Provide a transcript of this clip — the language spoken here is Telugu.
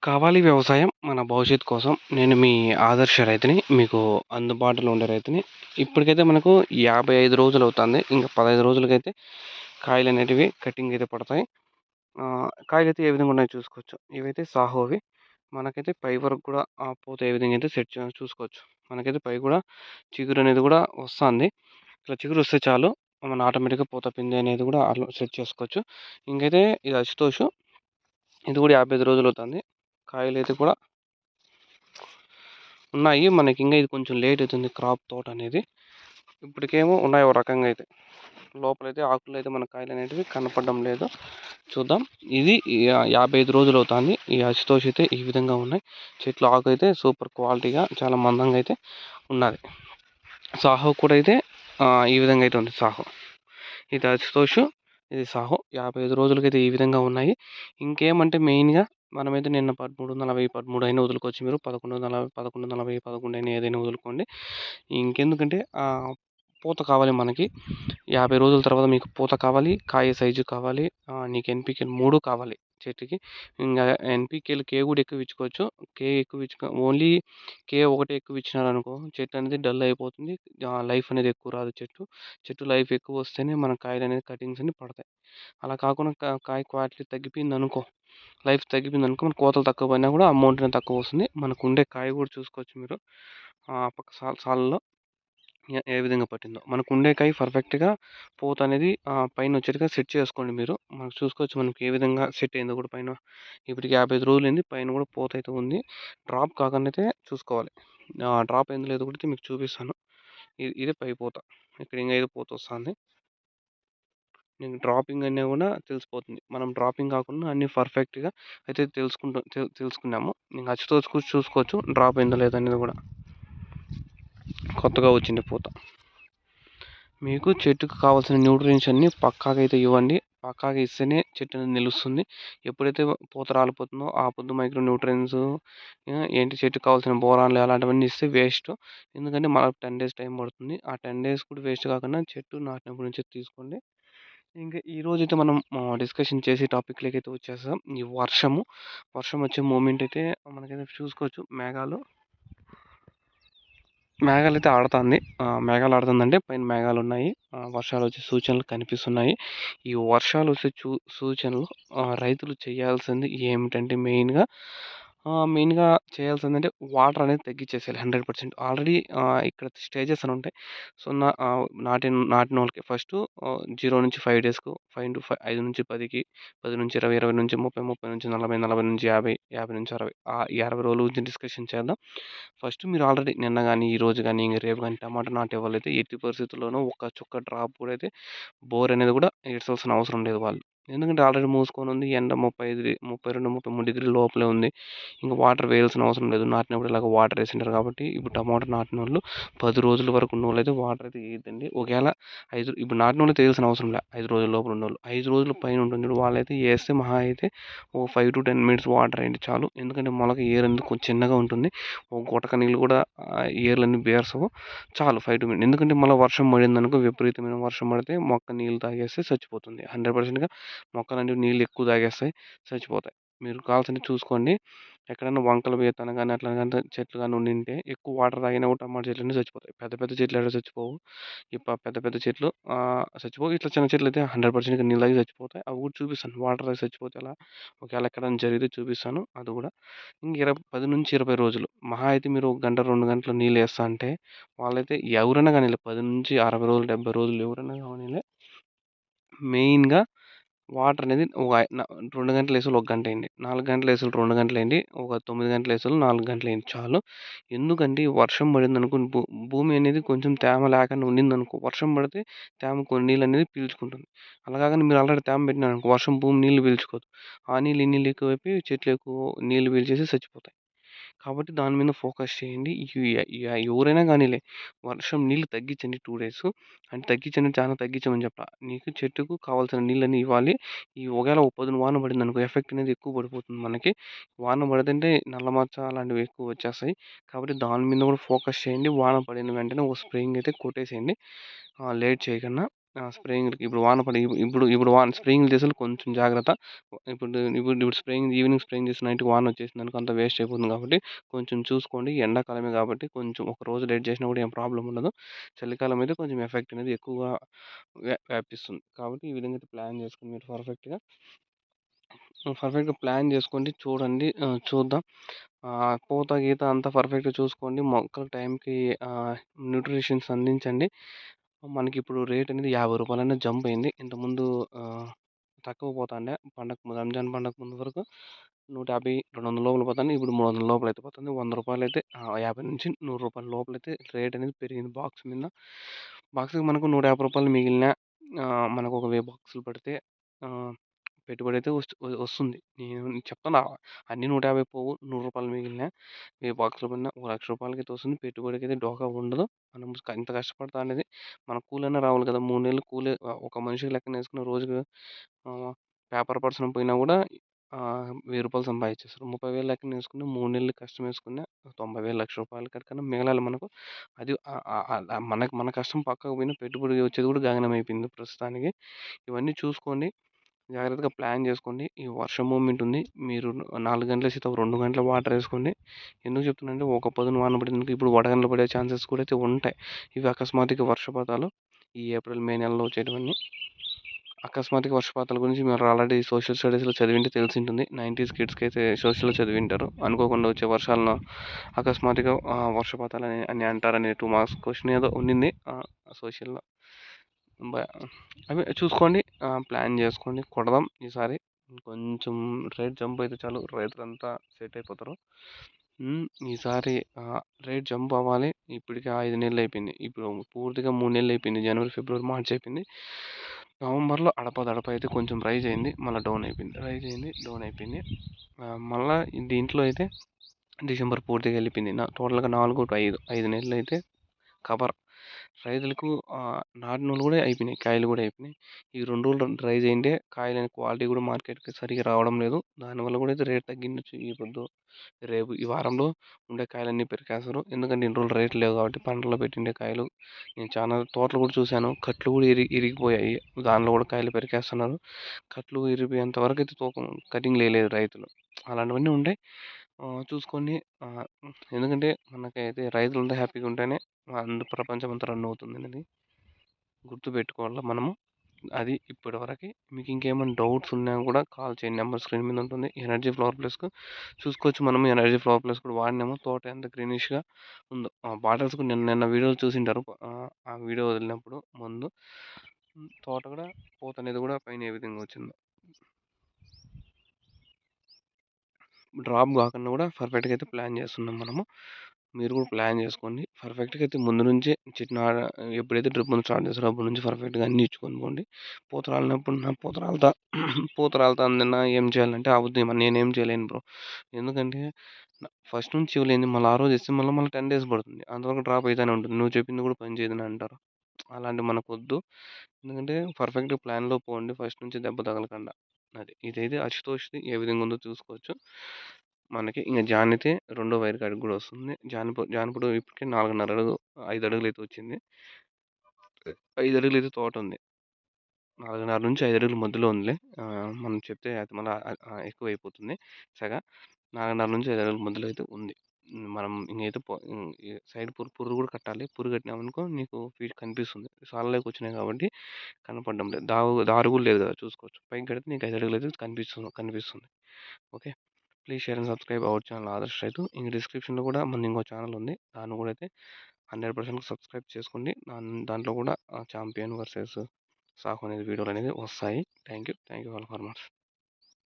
కావాలి వ్యవసాయం మన భవిష్యత్తు కోసం. నేను మీ ఆదర్శ రైతుని. మీకు అందుబాటులో ఉండే రైతుని. ఇప్పటికైతే మనకు 55 రోజులవుతుంది. ఇంక 15 రోజులకైతే కాయలనేటివి కటింగ్ అయితే పడతాయి. కాయలైతే ఏ విధంగా ఉన్నాయో చూసుకోవచ్చు. ఇవైతే సాహోవి. మనకైతే పై వరకు కూడా పూత ఏ విధంగా అయితే సెట్ చూసుకోవచ్చు. మనకైతే పై కూడా చిగురనేది కూడా వస్తాంది. ఇట్లా చిగురొస్తే చాలు మన ఆటోమేటిక్‌గా పూత పిందె అనేది కూడా అట్లా సెట్ చేసుకోవచ్చు. ఇంకైతే ఇది అశుతోషు. ఇది కూడా 55 రోజులవుతుంది. కాయలైతే కూడా ఉన్నాయి. మనకింగా ఇది కొంచెం లేట్ అయితుంది క్రాప్ తోటనేది. ఇప్పటికేమో ఉన్నాయి ఓ రకంగా అయితే. లోపలైతే ఆకులైతే మన కాయలనేటివి కనపడడం లేదు. చూద్దాం. ఇది 55 రోజులవుతాంది. ఈ అశుతోష్ అయితే ఈ విధంగా ఉన్నాయి. చెట్లు ఆకైతే సూపర్ క్వాలిటీగా చాలా మందంగా అయితే ఉన్నది. సాహో కూడా అయితే ఈ విధంగా అయితే ఉంది సాహో. ఇది అశుతోష్, ఇది సాహో. 55 రోజులకైతే ఈ విధంగా ఉన్నాయి. ఇంకేమంటే మెయిన్‌గా మనమైతే నిన్న 13:40, 13 అయినా వదులుకోవచ్చు మీరు. 11:40, 11:40, 11 అయినా ఏదైనా వదులుకోండి. ఇంకెందుకంటే పూత కావాలి మనకి. 50 రోజుల తర్వాత మీకు పూత కావాలి, కాయ సైజు కావాలి, నీకు ఎన్‌పీకేలు 3 కావాలి చెట్టుకి. ఇంగా ఎన్‌పీకేలు కే కూడా ఎక్కువ ఇచ్చుకోవచ్చు. కే ఎక్కువ ఓన్లీ కే ఒకటే ఎక్కువ ఇచ్చినారనుకో చెట్టు అనేది డల్ అయిపోతుంది. లైఫ్ అనేది ఎక్కువ రాదు చెట్టు. చెట్టు లైఫ్ ఎక్కువ వస్తేనే మన కాయలనేది కటింగ్స్ అన్ని పడతాయి. అలా కాకుండా కాయ క్వాలిటీ తగ్గిపోయిందనుకో, లైఫ్ తగ్గిపోయిందనుకో మన కోతలు తక్కువ పడినా కూడా అమౌంట్ అనేది తక్కువ వస్తుంది. మనకుండే కాయ కూడా చూసుకోవచ్చు మీరు. పక్క సాలులో ఏ విధంగా పట్టిందో. మనకుండే కాయ పర్ఫెక్ట్‌గా పూత అనేది పైన వచ్చేట్టుగా సెట్ చేసుకోండి మీరు. మనకు చూసుకోవచ్చు మనకి ఏ విధంగా సెట్ అయిందో కూడా పైన. ఇప్పటికి 55 రోజులైంది. పైన కూడా పూత అయితే ఉంది. డ్రాప్ కాకుండా అయితే చూసుకోవాలి. డ్రాప్ అయిందో లేదో కూడా మీకు చూపిస్తాను. ఇదే పై పూత. ఇక్కడ ఇంగా ఏదో పూత వస్తాంది. నీకు డ్రాపింగ్ అన్నా కూడా తెలిసిపోతుంది. మనం డ్రాపింగ్ కాకుండా అన్నీ పర్ఫెక్ట్‌గా అయితే తెలుసుకున్నాము. ఇంక అచ్చుతోచి కూడా చూసుకోవచ్చు డ్రాప్ అయిందో లేదో అనేది కూడా. కొత్తగా వచ్చింది పూత. మీకు చెట్టుకు కావాల్సిన న్యూట్రియంట్స్ అన్నీ పక్కాగా అయితే ఇవ్వండి. పక్కాగా ఇస్తేనే చెట్టు అనేది నిలుస్తుంది. ఎప్పుడైతే పూత రాలిపోతుందో ఆ పొద్దు మైక్రో న్యూట్రియంట్స్ ఏంటి చెట్టుకు కావాల్సిన బోరాన్లు అలాంటివన్నీ ఇస్తే వేస్ట్. ఎందుకంటే మనకు 10 డేస్ టైం పడుతుంది. ఆ 10 డేస్ కూడా వేస్ట్ కాకుండా చెట్టు నాటినప్పటి నుంచి తీసుకోండి. ఇంకా ఈరోజైతే మనం డిస్కషన్ చేసే టాపిక్‌లోకి అయితే వచ్చేసాం. ఈ వర్షము. వర్షం వచ్చే మూమెంట్ అయితే మనకైతే చూసుకోవచ్చు మేఘాలైతే ఆడతాంది. మేఘాలు ఆడుతుందంటే పైన మేఘాలున్నాయి. వర్షాలొచ్చే సూచనలు కనిపిస్తున్నాయి. ఈ వర్షాలొచ్చే సూచనలు రైతులు చేయాల్సింది ఏమిటంటే మెయిన్‌గా చేయాల్సిందంటే వాటర్ అనేది తగ్గిచ్చేసేయాలి 100%. ఆల్రెడీ ఇక్కడ స్టేజెస్ అని ఉంటాయి. సో, నాటినోళ్ళకి ఫస్టు 0-5 డేస్‌కు 5-10కి 10-20, 20-30, 30-40, 40-50, 50-60 ఈ 60 రోజుల గురించి డిస్కషన్ చేద్దాం. ఫస్ట్ మీరు ఆల్రెడీ నిన్న గాని, ఈరోజు గాని, ఇంక రేపు గాని టమాటా నాటే వాళ్ళైతే ఎట్టి పరిస్థితుల్లోనూ ఒక్క చుక్క డ్రాప్ కూడా అయితే బోర్ అనేది కూడా ఏడ్చాల్సిన అవసరం లేదు వాళ్ళు. ఎందుకంటే ఆల్రెడీ మూసుకొనుంది. ఎండ 32, 33 డిగ్రీల లోపలే ఉంది. ఇంక వాటర్ వేయాల్సిన అవసరం లేదు. నాటినప్పుడు ఇలాగ వాటర్ ఏసింటారు కాబట్టి ఇప్పుడు టమాటా నాటినోళ్ళు 10 రోజుల వరకు ఉన్నోళ్ళైతే వాటర్ అయితే ఏయొద్దండి. ఒకవేళ ఇప్పుడు నాటినోళ్ళకి తెలియాల్సిన అవసరం లే. 5 రోజుల లోపల ఉన్నోళ్ళు. 5 రోజుల పైన ఉంటుంది చూడు వాళ్ళైతే ఏస్తే మహా అయితే ఓ 5-10 మినిట్స్ వాటర్ ఏయండి చాలు. ఎందుకంటే మొలక ఏరు అనేది కొంచెం చిన్నగా ఉంటుంది. ఒక గుటక నీళ్ళు కూడా ఏర్లన్నీ బేర్సవు. చాలు 5 మినిట్స్. ఎందుకంటే మళ్ళా వర్షం పడిందనుకో విపరీతమైన వర్షం పడితే మొక్క నీళ్ళు తాగేస్తే చచ్చిపోతుంది. 100%గా మొక్కలనేవి నీళ్ళు ఎక్కువ తాగేస్తాయి, చచ్చిపోతాయి. మీరు కావాల్సినవి చూసుకోండి. ఎక్కడైనా వంకలు ఈతన గాని అట్లా గాని చెట్లు గాని ఉండింటే ఎక్కువ వాటర్ తాగినా కూడా టమాటా చెట్లన్నీ చచ్చిపోతాయి. పెద్ద పెద్ద చెట్లు ఎక్కడ చచ్చిపోవు. పెద్ద పెద్ద చెట్లు చచ్చిపోవు. ఇట్లా చిన్న చెట్లయితే 100%గా నీళ్ళు తాగి చచ్చిపోతాయి. అవి కూడా చూపిస్తాను. వాటర్ తాగి చచ్చిపోతే ఎలా, ఒకవేళ ఎక్కడైనా జరిగితే చూపిస్తాను అది కూడా. ఇంక 10-20 రోజులు. మహా అయితే మీరు ఒక గంట, 2 గంటలు నీళ్ళేస్తా అంటే వాళ్ళైతే ఎవరైనా గానీలే 10-60 రోజులు, 70 రోజులు ఎవరైనా కానీలే మెయిన్‌గా వాటర్ అనేది ఒక 2 గంటలేసాలి, ఒక గంట ఎయండి. 4 గంటలేసాలి, 2 గంటలేయండి. ఒక 9 గంటలేసాలి, 4 గంటలేయండి చాలు. ఎందుకంటే వర్షం పడిందనుకో భూమి అనేది కొంచెం తేమ లేకుండా ఉండిందనుకో వర్షం పడితే తేమ కొన్ని నీళ్ళనేది పీల్చుకుంటుంది. అలా కాకుండా మీరు ఆల్రెడీ తేమ పెట్టినారనుకో వర్షం భూమి నీళ్ళు పీల్చుకోదు. ఆ నీళ్ళు, ఈ నీళ్ళు ఎక్కువైపోయి చెట్లు ఎక్కువ నీళ్ళు పీల్చేసి చచ్చిపోతాయి. కాబట్టి దాని మీద ఫోకస్ చేయండి. ఎవరైనా గానీలే వర్షం నీళ్ళు తగ్గించండి 2 డేసు. అంటే తగ్గించండి చాలా తగ్గించమని చెప్పలా. నీకు చెట్టుకు కావాల్సిన నీళ్ళన్నీ ఇవ్వాలి. ఒకవేళ ఒక పొద్దున వాన పడిందనుకో ఎఫెక్ట్ అనేది ఎక్కువ పడిపోతుంది మనకి. వాన పడదంటే నల్ల మచ్చ అలాంటివి ఎక్కువ వచ్చేస్తాయి. కాబట్టి దాని మీద కూడా ఫోకస్ చేయండి. వాన పడిన వెంటనే ఒక స్ప్రేయింగ్ అయితే కొట్టేసేయండి. లేట్ చేయకుండా. స్ప్రేయింగ్‌లకి ఇప్పుడు వాన పడి ఇప్పుడు స్ప్రేయింగ్‌లు చేసేవాళ్ళు కొంచెం జాగ్రత్త. ఇప్పుడు స్ప్రేయింగ్ ఈవినింగ్ స్ప్రేయింగ్ చేసి నైట్‌కి వానొచ్చేసిందనుకో అంతా వేస్ట్ అయిపోతుంది కాబట్టి కొంచెం చూసుకోండి. ఎండాకాలమే కాబట్టి కొంచెం ఒక రోజు లేట్ చేసినా కూడా ఏం ప్రాబ్లమ్ ఉండదు. చలికాలం అయితే కొంచెం ఎఫెక్ట్ అనేది ఎక్కువగా వ్యాపిస్తుంది. కాబట్టి ఈ విధంగా అయితే ప్లాన్ చేసుకొని మీరు పర్ఫెక్ట్‌గా ప్లాన్ చేసుకోండి. చూడండి. చూద్దాం. పూత, గీత అంతా పర్ఫెక్ట్‌గా చూసుకోండి. మొక్కలు టైంకి న్యూట్రిషన్స్ అందించండి. మనకిప్పుడు రేట్ అనేది రూ. 50 అనేది జంప్ అయింది. ఇంతకుముందు తక్కువ పోతాండే రంజాన్ పండగ ముందు వరకు 150, 200 లోపల పోతాండే. ఇప్పుడు 300 లోపలైతే పోతుంది. రూ. 100 అయితే 50-100 లోపలైతే రేట్ అనేది పెరిగింది బాక్స్ మీద. బాక్స్‌కి మనకు రూ. 150 మిగిలిన మనకు ఒక 1000 బాక్సులు పడితే ఆహ్, పెట్టుబడైతే వస్తుంది. నేను చెప్తున్నా అన్నీ 150 పోవు. రూ. 100 మిగిలిన 1000 బాక్సులు పడిన ఒక రూ. 1,00,000 వస్తుంది. పెట్టుబడికైతే డోకా ఉండదు. మనం ఇంత కష్టపడతా అనేది మన కూలన్నా రావాలి కదా! 3 నెలలు కూలే ఒక మనిషికి లెక్కనేసుకున్న రోజుకి పేపర్ పర్సన్ పోయినా గూడా రూ. 1000 సంపాదించేస్తారు. 30,000 లెక్కనేసుకున్న 3 నెలలు కష్టమేసుకున్న 90,000, రూ. 1,00,000 కన్నా మిగలాలి మనకు. అది మన కష్టం పక్కకు పోయినా పెట్టుబడి వచ్చేది కూడా గగనమైపోయింది ప్రస్తుతానికి. ఇవన్నీ చూసుకోండి. జాగ్రత్తగా ప్లాన్ చేసుకోండి. ఈ వర్షం మూమెంట్ ఉంది. మీరు 4 గంటలేసి 2 గంటలు వాటరేసుకోండి. ఎందుకు చెప్తున్నానంటే ఒక పొద్దున వాన పడిందనుకో ఇప్పుడు వడగండ్లు పడే ఛాన్సెస్ కూడా అయితే ఉంటాయి. ఇవి అకస్మాత్తుగా వర్షపాతాలు ఈ ఏప్రిల్, మే నెలలో వచ్చేటివన్నీ. అకస్మాత్తుగా వర్షపాతాల గురించి మీరు ఆల్రెడీ సోషల్ స్టడీస్‌లో చదివింటే తెలిసుంటుంది. 90s కిడ్స్‌కైతే సోషల్‌లో చదివింటారు. అనుకోకుండా వచ్చే వర్షాలను అకస్మాత్తుగా వర్షపాతాలని అని అంటారని 2 మార్క్స్ క్వెషన్ ఏదో ఉండింది సోషల్‌లో. బ అవి చూసుకోండి. ప్లాన్ చేసుకోండి. కొడదాం ఈసారి. కొంచెం రేట్ జంప్ అయితే చాలు రైతులంతా సెట్ అయిపోతారు. ఈసారి రేట్ జంప్ అవ్వాలి. ఇప్పటికే 5 నెలలు అయిపోయింది. ఇప్పుడు పూర్తిగా 3 నెలలు అయిపోయింది. జనవరి, ఫిబ్రవరి, మార్చ్ అయిపోయింది. నవంబర్‌లో అడపదడప అయితే కొంచెం రైజ్ అయింది. మళ్ళా డౌన్ అయిపోయింది. రైజ్ అయింది. డౌన్ అయిపోయింది. మళ్ళా దీంట్లో అయితే డిసెంబర్ పూర్తిగా వెళ్ళిపోయింది. టోటల్‌గా 4 టు 5 నెలలు అయితే కవర్. రైతులకు నాటినోళ్ళు కూడా అయిపోయినాయి. కాయలు కూడా అయిపోయినాయి. ఈ 2 రోజులు రైజ్ అయ్యిండే కాయల క్వాలిటీ కూడా మార్కెట్‌కి సరిగ్గా రావడం లేదు. దానివల్ల కూడా అయితే రేట్ తగ్గిండొచ్చు. రేపు ఈ వారంలో ఉండే కాయలన్నీ పెరికేస్తారు. ఎందుకంటే ఇన్ని రోజులు రేట్లు లేవు కాబట్టి పంటలో పెట్టిండే కాయలు నేను చాలా తోటలు కూడా చూశాను. కట్లు కూడా ఇరిగిపోయాయి. దానిలో కూడా కాయలు పెరికేస్తున్నారు. కట్లు ఇరిగిపోయేంత వరకు అయితే తూకం కటింగ్ లేయలేదు రైతులు. అలాంటివన్నీ ఉంటాయి. చూసుకొని ఎందుకంటే మనకైతే రైతులంతా హ్యాపీగా ఉంటేనే ప్రపంచం అంతా రన్ అవుతుందనేది గుర్తుపెట్టుకోవాల మనము. అది ఇప్పటివరకి. మీకు ఇంకేమైనా డౌట్స్ ఉన్నా కూడా కాల్ చేయండి. నెంబర్ స్క్రీన్ మీద ఉంటుంది. ఎనర్జీ ఫ్లవర్ ప్లస్‌కు చూసుకోవచ్చు మనం. ఎనర్జీ ఫ్లవర్ ప్లస్ కూడా వాడినాము. తోట ఎంత గ్రీనిష్‌గా ఉందో. బాటిల్స్ కూడా నిన్న నిన్న వీడియోలు చూసింటారు. ఆ వీడియో వదిలినప్పుడు ముందు. తోట కూడా పూత అనేది కూడా పైన ఏ విధంగా వచ్చిందో. డ్రాప్ కాకుండా కూడా పర్ఫెక్ట్‌గా అయితే ప్లాన్ చేస్తున్నాం మనము. మీరు కూడా ప్లాన్ చేసుకోండి. పర్ఫెక్ట్‌గా అయితే ముందు నుంచే ఎప్పుడైతే డ్రిప్ స్టార్ట్ చేస్తారో అప్పటి నుంచి పర్ఫెక్ట్‌గా అన్నీ ఇచ్చుకొని పోండి. పూత రాలినప్పుడు పూత రాలుతా పూత రాలుతాందన్నా ఏం చేయాలంటే అవుద్ది నేనేం చేయలేను బ్రో. ఎందుకంటే ఫస్ట్ నుంచి ఇవ్వలేనిది మళ్ళీ ఆ రోజు ఇస్తే మళ్ళీ 10 డేస్ పడుతుంది. అంతవరకు డ్రాప్ అయితానే ఉంటుంది. నువ్వు చెప్పింది కూడా పని చేయదని అంటారు. అలాంటివి మనకొద్దు. ఎందుకంటే పర్ఫెక్ట్‌గా ప్లాన్‌లో పోండి ఫస్ట్ నుంచి దెబ్బ తగలకుండా. అది. ఇదైతే అశుతోష్‌ది ఏ విధంగా ఉందో చూసుకోవచ్చు. మనకి ఇంక జాన్ అయితే రెండో వైర్ కాడికి కూడా వస్తుంది. జానపడు ఇప్పటికే 4.5 అడుగు 5 అడుగులైతే వచ్చింది. 5 అడుగులైతే తోటుంది. 4.5-5 అడుగుల మధ్యలో ఉందిలే. మనం చెప్తే అది మళ్ళా ఎక్కువైపోతుంది సెగ. 4.5-5 అడుగుల మధ్యలో అయితే ఉంది. మనం ఇంకైతే ఈ సైడ్ పురుగు కూడా కట్టాలి. పురుగు కట్టినామనుకో నీకు ఫీడ్ కనిపిస్తుంది. సాల్లోకి వచ్చినాయి కాబట్టి కనపడడం లేదు. దారు కూడా లేదు కదా చూసుకోవచ్చు. పైకి కడితే నీకు 5 అడుగులైతే కనిపిస్తుంది. Okay. Please share and subscribe our channel Adarsh రైతు. ఇంక డిస్క్రిప్షన్‌లో కూడా మనది ఇంకో ఛానల్ ఉంది. దాన్ని కూడా అయితే 100% సబ్స్క్రైబ్ చేసుకోండి. దాంట్లో కూడా చాంపియన్ వర్సెస్ సాహో అనేది వీడియోలనేవి వస్తాయి. Thank you. Thank you all for much.